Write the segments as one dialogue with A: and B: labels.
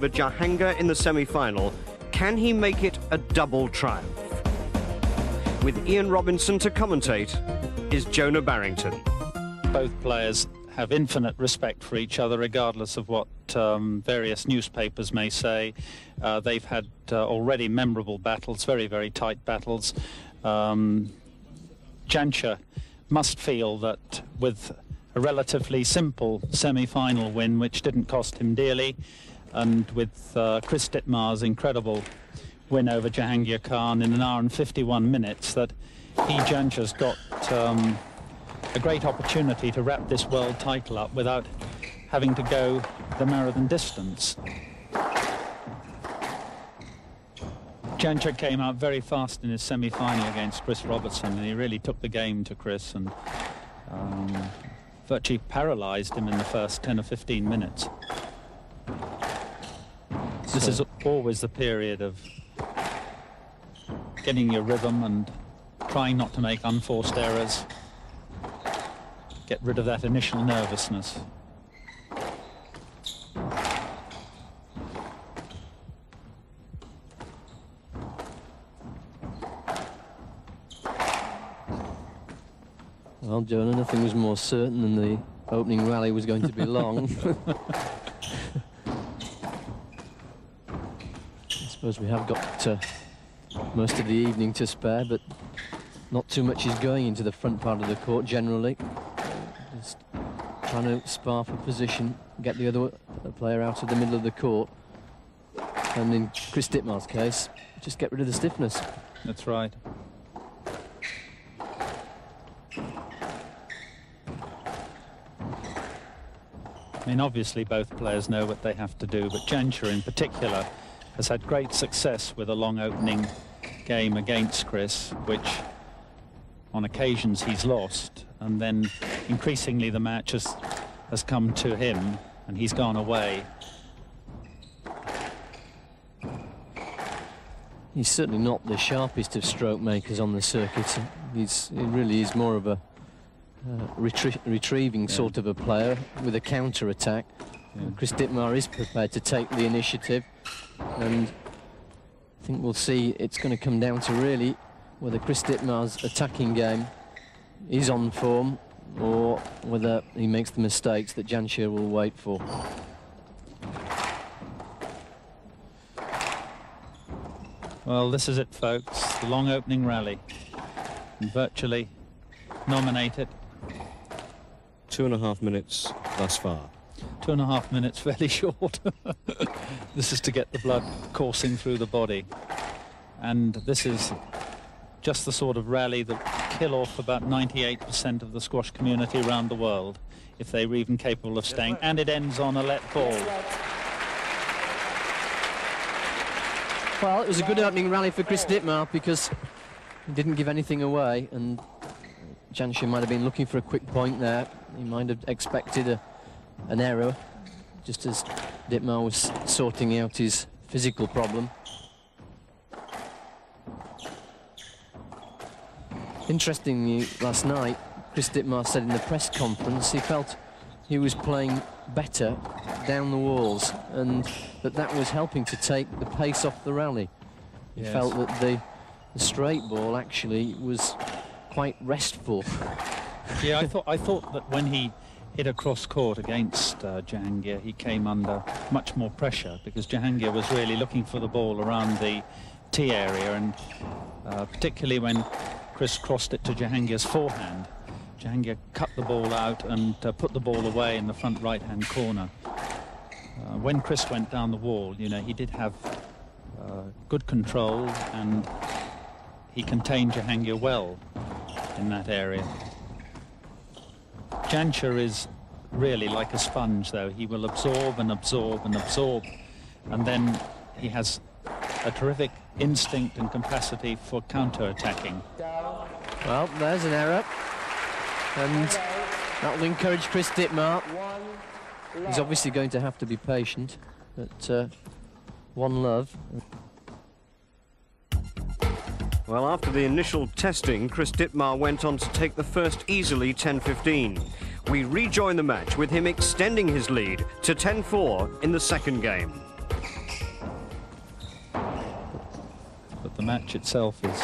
A: over Jahangir in the semi-final. Can he make it a double triumph? With Ian Robinson to commentate is Jonah Barrington.
B: Both players have infinite respect for each other, regardless of what various newspapers may say. They've had already memorable battles, very, very tight battles. JANSHER must feel that with a relatively simple semi-final win, which didn't cost him dearly, and with Chris Dittmar's incredible win over Jahangir Khan in 1 hour and 51 minutes, that JANSHER's got a great opportunity to wrap this world title up without having to go the marathon distance. JANSHER came out very fast in his semi-final against Chris Robertson, and he really took the game to Chris and virtually paralysed him in the first 10 or 15 minutes. This is always the period of getting your rhythm and trying not to make unforced errors. Get rid of that initial nervousness.
C: Well, Jonah, nothing was more certain than the opening rally was going to be long. I suppose we have got most of the evening to spare, but not too much is going into the front part of the court generally. Just trying to spar for position, get the other player out of the middle of the court. And in Chris Dittmar's case, just get rid of the stiffness.
B: That's right. I mean, obviously both players know what they have to do, but JANSHER in particular has had great success with a long opening game against Chris, which on occasions he's lost, and then increasingly the match has come to him and he's gone away.
C: He's certainly not the sharpest of stroke makers on the circuit. He really is more of a retrieving sort of a player with a counter-attack. Chris Dittmar is prepared to take the initiative, and I think we'll see it's going to come down to really whether Chris Dittmar's attacking game is on form or whether he makes the mistakes that JANSHER will wait for.
B: Well, this is it, folks, the long opening rally, and virtually nominated.
A: 2.5 minutes thus far.
B: 2.5 minutes, fairly short. This is to get the blood coursing through the body. And this is just the sort of rally that will kill off about 98% of the squash community around the world, if they were even capable of staying. And it ends on a let ball.
C: Well, it was a good opening rally for Chris Dittmar because he didn't give anything away, and JANSHER might have been looking for a quick point there. He might have expected an error, just as Dittmar was sorting out his physical problem. Interestingly, last night, Chris Dittmar said in the press conference he felt he was playing better down the walls, and that was helping to take the pace off the rally. He felt that the straight ball actually was quite restful.
B: Yeah, I thought that when he hit across court against Jahangir, he came under much more pressure, because Jahangir was really looking for the ball around the tee area, and particularly when Chris crossed it to Jahangir's forehand, Jahangir cut the ball out and put the ball away in the front right-hand corner. When Chris went down the wall, you know, he did have good control, and he contained Jahangir well in that area. JANSHER is really like a sponge, though. He will absorb and absorb and absorb, and then he has a terrific instinct and capacity for counter-attacking.
C: Well, there's an error, and that will encourage Chris Dittmar. He's obviously going to have to be patient, but one love.
A: Well, after the initial testing, Chris Dittmar went on to take the first easily 10-15. We rejoin the match with him extending his lead to 10-4 in the second game.
B: the match itself is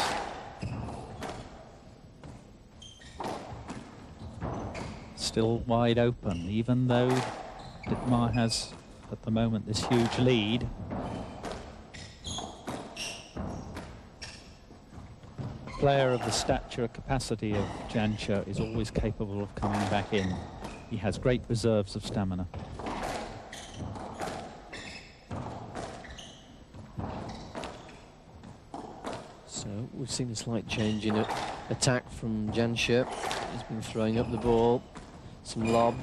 B: still wide open, even though Dittmar has at the moment this huge lead. A player of the stature capacity of JANSHER is always capable of coming back in. He has great reserves of stamina.
C: So we've seen a slight change in attack from JANSHER. He's been throwing up the ball, some lob,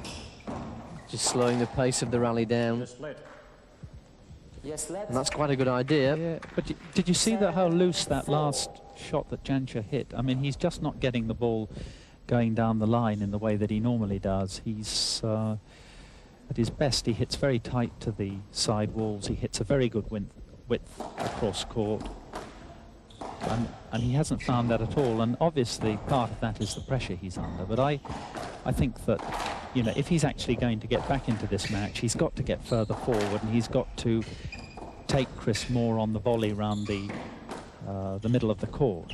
C: just slowing the pace of the rally down. And that's quite a good idea.
B: Yeah, but did you see that how loose that last shot that JANSHER hit? I mean, he's just not getting the ball going down the line in the way that he normally does. He's at his best, he hits very tight to the side walls. He hits a very good width across court. And he hasn't found that at all, and obviously part of that is the pressure he's under. But I think that, you know, if he's actually going to get back into this match, he's got to get further forward, and he's got to take Chris more on the volley around the middle of the court.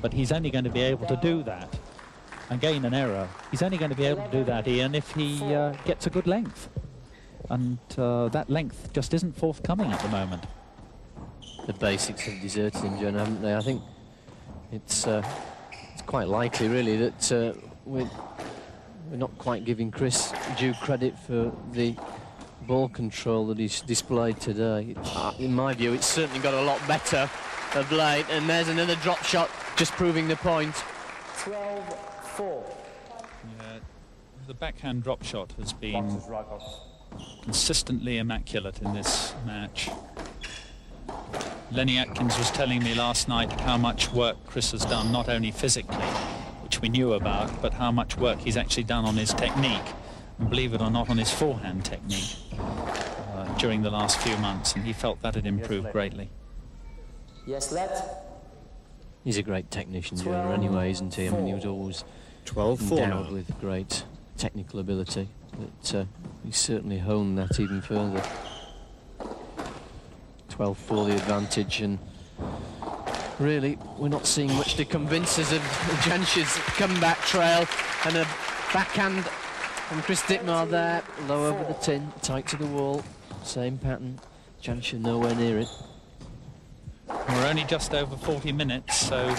B: But he's only going to be able to do that, and gain an error. He's only going to be able to do that, Ian, if he gets a good length. And that length just isn't forthcoming at the moment.
C: The basics have deserted him, John, haven't they? I think it's quite likely, really, that we're not quite giving Chris due credit for the ball control that he's displayed today. In my view, it's certainly got a lot better of late, and there's another drop shot, just proving the point.
D: 12-4.
B: Yeah, the backhand drop shot has been consistently immaculate in this match. Lenny Atkins was telling me last night how much work Chris has done, not only physically, which we knew about, but how much work he's actually done on his technique, and believe it or not, on his forehand technique during the last few months, and he felt that had improved greatly.
D: Yes, let.
C: He's a great technician, Jonah, anyway, isn't he? I mean, he was always
A: 12-4
C: endowed
A: now.
C: with great technical ability, but he certainly honed that even further. 12-4 the advantage, and really we're not seeing much to convince us of JANSHER's comeback trail, and a backhand from Chris Dittmar there, low over the tin, tight to the wall, same pattern. JANSHER nowhere near it.
B: We're only just over 40 minutes, so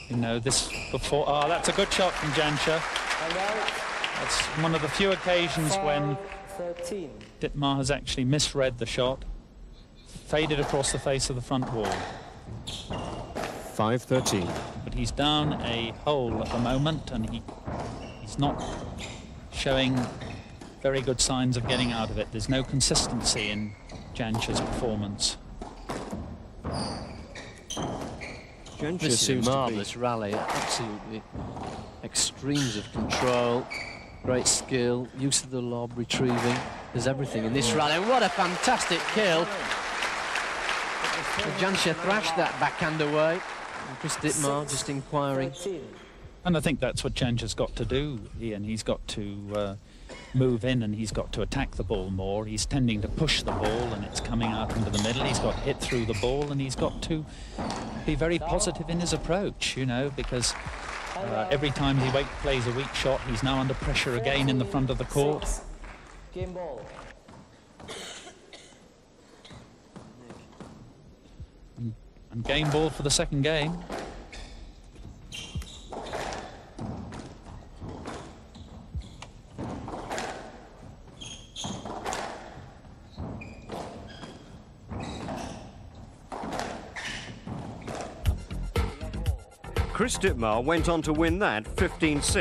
B: you know this before. Oh, that's a good shot from JANSHER. That's one of the few occasions when
D: 13.
B: Dittmar has actually misread the shot, faded across the face of the front wall.
A: 5-13.
B: But he's down a hole at the moment, and he's not showing very good signs of getting out of it. There's no consistency in JANSHER's performance.
A: JANSHER
C: This is a
A: seems to be
C: marvellous rally, absolutely extremes of control, great skill, use of the lob, retrieving. There's everything in this rally. And what a fantastic kill! JANSHER thrashed that backhand away, and Chris Dittmar just inquiring.
D: 13.
B: And I think that's what JANSHER's got to do, Ian. He's got to move in, and he's got to attack the ball more. He's tending to push the ball, and it's coming out into the middle. He's got to hit through the ball, and he's got to be very positive in his approach, you know, because every time he plays a weak shot, he's now under pressure again in the front of the court.
D: 6. Game ball.
B: And game ball for the second game.
A: Chris Dittmar went on to win that 15-6.